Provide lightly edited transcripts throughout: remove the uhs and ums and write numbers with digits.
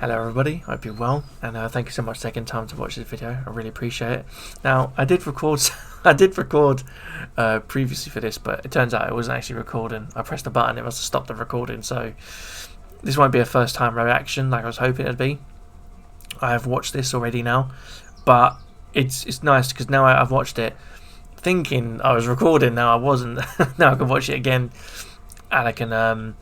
Hello everybody, hope you're well, and thank you so much for taking time to watch this video. I really appreciate it. Now, I did record previously for this, but it turns out it wasn't actually recording. I pressed the button, it must have stopped the recording, so this won't be a first time reaction like I was hoping it'd be. I have watched this already now, but it's nice because now I've watched it thinking I was recording, now I wasn't. Now I can watch it again and I can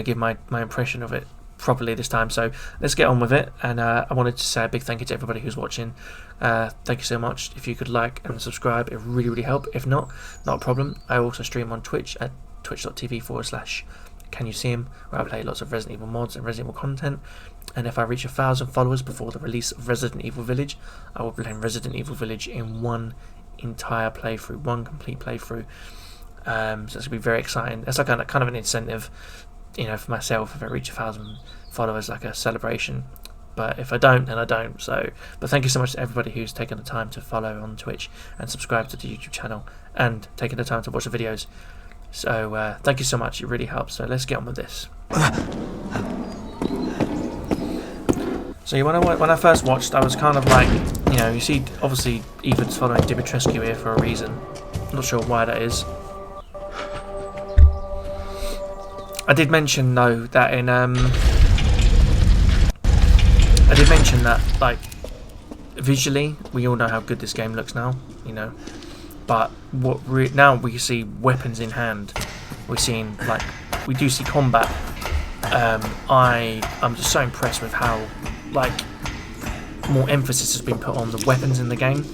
give my impression of it properly this time. So let's get on with it, and I wanted to say a big thank you to everybody who's watching. Thank you so much. If you could like and subscribe, it really help. If not a problem. I also stream on Twitch at twitch.tv/CanYouSeeHim, where I play lots of Resident Evil mods and Resident Evil content. And if I reach 1,000 followers before the release of Resident Evil Village, I will be playing Resident Evil Village in one entire playthrough, one complete playthrough. So it's gonna be very exciting. It's like kind of an incentive, for myself. If I reach 1,000 followers, like a celebration. But if I don't, then I don't. So, but thank you so much to everybody who's taken the time to follow on Twitch and subscribe to the YouTube channel and taking the time to watch the videos. So thank you so much. It really helps. So let's get on with this. So when I first watched, I was kind of like, you see, obviously Ethan's following Dimitrescu here for a reason. I'm not sure why that is. I did mention though that like visually we all know how good this game looks now, but now we see weapons in hand. We do see combat. I'm just so impressed with how more emphasis has been put on the weapons in the game,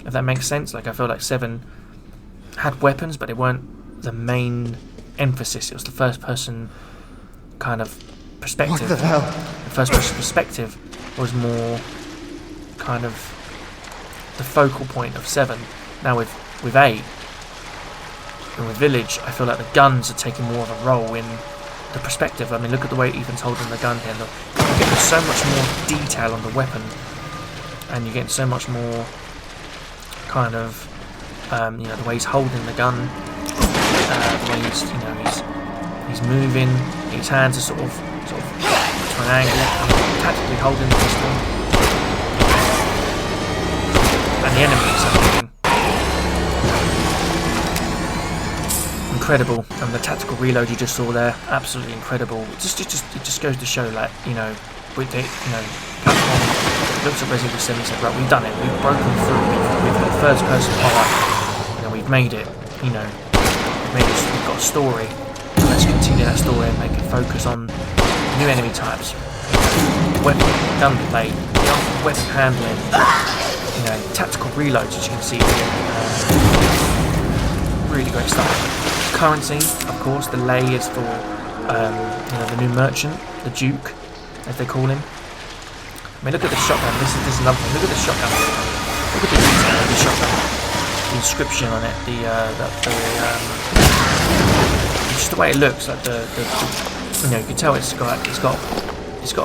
if that makes sense. I feel like 7 had weapons, but they weren't the main emphasis. It was the first person kind of perspective. What the hell? The first person perspective was more kind of the focal point of 7. Now with 8 and with Village, I feel like the guns are taking more of a role in the perspective. I mean, look at the way Ethan's holding the gun here. Look, you're getting so much more detail on the weapon, and you're getting so much more kind of the way he's holding the gun. The way he's moving, his hands are sort of triangle, tactically holding the pistol, and the enemies are looking incredible. And the tactical reload you just saw there, absolutely incredible. It just goes to show, with the Capcom looks at Resident Evil 7 and said, right, we've done it, we've broken through, we've got first person horror, we've made it, we've got a story. Let's continue that story and make it focus on new enemy types, weapon gunplay, weapon handling, tactical reloads, as you can see here. Really great stuff. Currency, of course. The lei is for the new merchant, the Duke, as they call him. I mean, look at the shotgun. This is another thing. Look at the shotgun. Look at the detail of the shotgun. The inscription on it, just the way it looks, like you can tell it's got a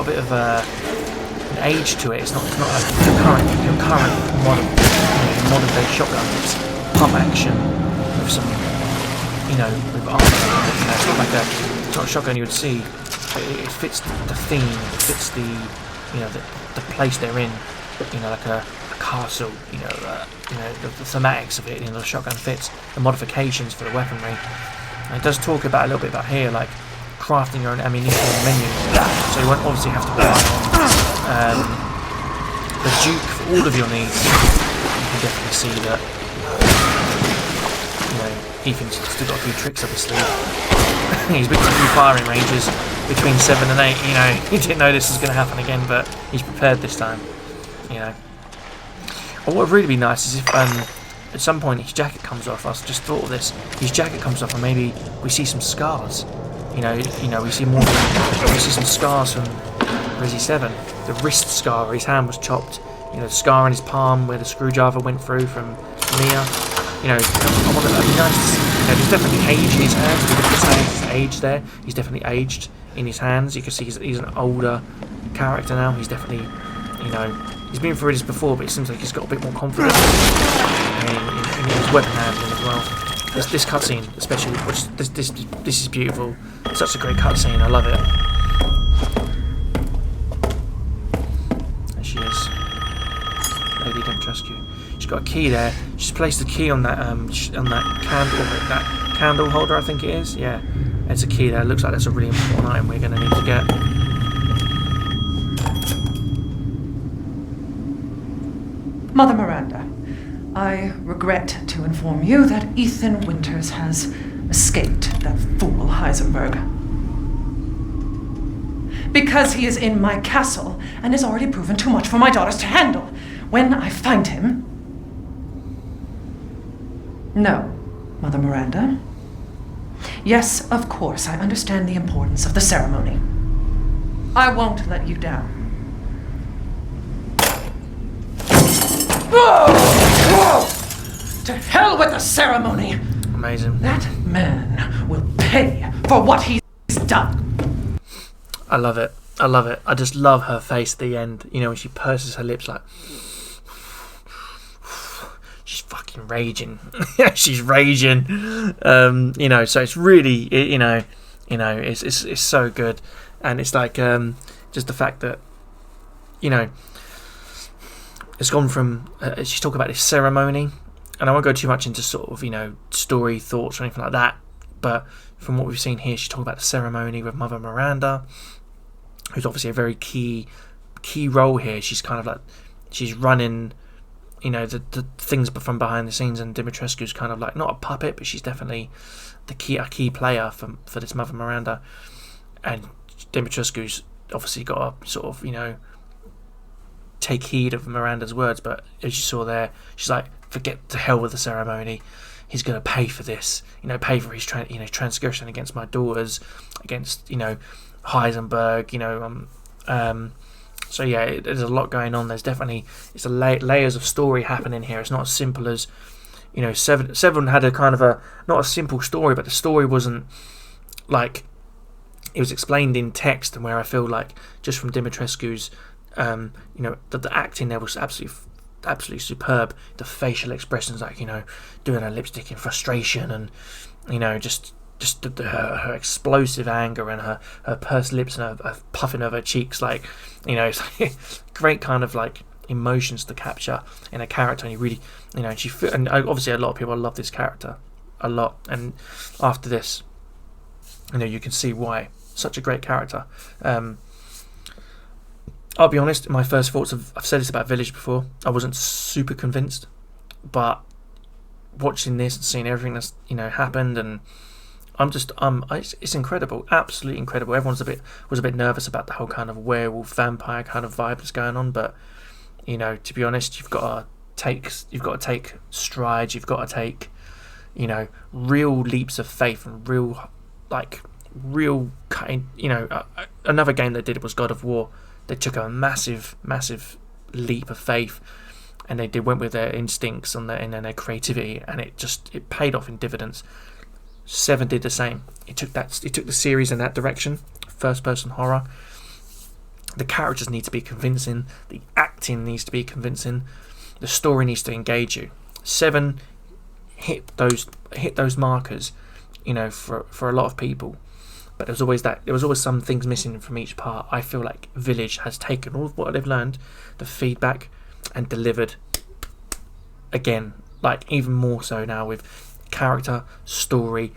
bit of an age to it. It's not like your current modern day shotgun. It's pump action with some with armor. It's not like it's not a shotgun you would see. It fits the theme. It fits the place they're in. Like a castle. The thematics of it. The shotgun fits. The modifications for the weaponry. And it does talk about a little bit about here, like crafting your own ammunition menu. So you won't obviously have to rely on the Duke for all of your needs. You can definitely see that. Ethan's still got a few tricks up his sleeve. He's been to a few firing ranges between 7 and 8. He didn't know this was going to happen again, but he's prepared this time. What would really be nice is if at some point his jacket comes off. I just thought of this. His jacket comes off, and maybe we see some scars. We see more. We see some scars from Resi 7. The wrist scar where his hand was chopped. The scar on his palm where the screwdriver went through from Mia. I want that'd be nice to see. There's definitely age in his hands. Look at his age there. He's definitely aged in his hands. You can see he's an older character now. He's definitely, he's been through this before, but it seems like he's got a bit more confidence in his weapon handling as well. This cutscene, especially, which this is beautiful. It's such a great cutscene. I love it. Lady Dimitrescu. She's got a key there. She's placed the key on that candle holder, I think it is. Yeah, it's a key there. It looks like that's a really important item we're going to need to get. Mother Miranda, I regret to inform you that Ethan Winters has escaped that fool Heisenberg. Because he is in my castle and has already proven too much for my daughters to handle. When I find him... No, Mother Miranda. Yes, of course, I understand the importance of the ceremony. I won't let you down. Whoa! To hell with the ceremony! Amazing. That man will pay for what he's done. I love it. I love it. I just love her face at the end. You know, when she purses her lips like... She's fucking raging. She's raging. You know, so it's really... It's so good. And it's like... just the fact that... You know... It's gone from... she's talking about this ceremony. And I won't go too much into sort of, story, thoughts or anything like that. But from what we've seen here, she's talking about the ceremony with Mother Miranda, who's obviously a very key role here. She's kind of like, she's running, the things from behind the scenes, and Dimitrescu's kind of like not a puppet, but she's definitely a key player for this Mother Miranda. And Dimitrescu's obviously got to sort of, take heed of Miranda's words, but as you saw there, she's like, forget to hell with the ceremony. He's going to pay for this, pay for his transgression against my daughters, against Heisenberg, so yeah, there's a lot going on. There's definitely layers of story happening here. It's not as simple as Seven had a kind of not a simple story, but the story wasn't like it was explained in text, and where I feel like just from Dimitrescu's the acting there was absolutely superb. The facial expressions, like doing her lipstick in frustration, and just her explosive anger, and her pursed lips, and her puffing of her cheeks, like it's like great kind of like emotions to capture in a character. And you really and obviously a lot of people love this character a lot, and after this you can see why. Such a great character. I'll be honest, my first thoughts I've said this about Village before, I wasn't super convinced, but watching this and seeing everything that's happened, and it's incredible, absolutely incredible. Everyone's was a bit nervous about the whole kind of werewolf vampire kind of vibe that's going on, but to be honest, you've got to take strides, you've got to take real leaps of faith, and real kind. Another game they did was God of War. They took a massive leap of faith, and they went with their instincts and their creativity, and it paid off in dividends. Seven did the same. It took the series in that direction, first person horror. The characters need to be convincing, the acting needs to be convincing, the story needs to engage you. Seven hit those markers, for a lot of people. But there was always some things missing from each part. I feel like Village has taken all of what they've learned, the feedback, and delivered again, like even more so now, with character, story,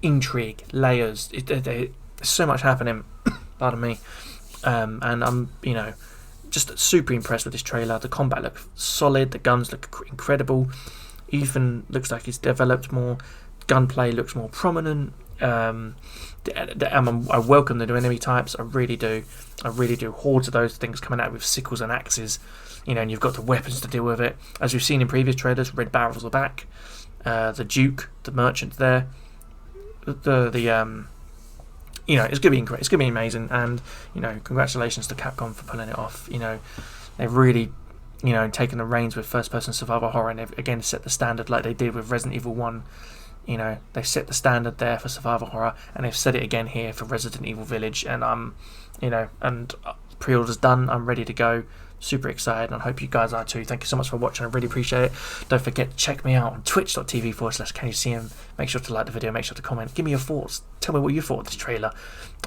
intrigue, layers. There's so much happening. Pardon me. And I'm just super impressed with this trailer. The combat looks solid. The guns look incredible. Ethan looks like he's developed more. Gunplay looks more prominent. I welcome the new enemy types. I really do. Hordes of those things coming out with sickles and axes, and you've got the weapons to deal with it. As we've seen in previous trailers, red barrels are back. The Duke, the merchant there. It's gonna be great. It's gonna be amazing, and congratulations to Capcom for pulling it off. They've really taken the reins with first person survival horror, and they've again set the standard like they did with Resident Evil 1. They set the standard there for survival horror, and they've set it again here for Resident Evil Village. And and pre-order's done. I'm ready to go. super excited, and I hope you guys are too. Thank you so much for watching. I really appreciate it. Don't forget to check me out on twitch.tv/CanYouSeeHim. Make sure to like the video, make sure to comment, give me your thoughts, tell me what you thought of this trailer.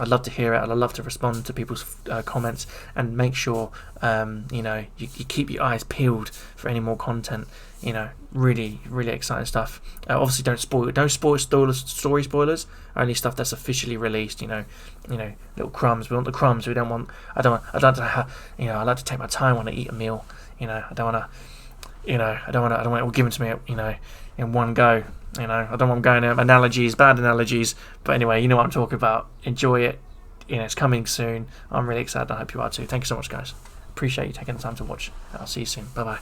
I'd love to hear it, and I'd love to respond to people's comments, and make sure you know, you keep your eyes peeled for any more content. You know, really exciting stuff. Obviously don't spoil story spoilers, only stuff that's officially released. You know, little crumbs. We want the crumbs. I don't want to you know, I like to take my time when I eat a meal. You know, I don't want it all given to me, you know, in one go. You know, I don't want going to bad analogies, but anyway, you know what I'm talking about. Enjoy it. You know, it's coming soon. I'm really excited. I hope you are too. Thank you so much, guys. Appreciate you taking the time to watch. I'll see you soon. Bye bye.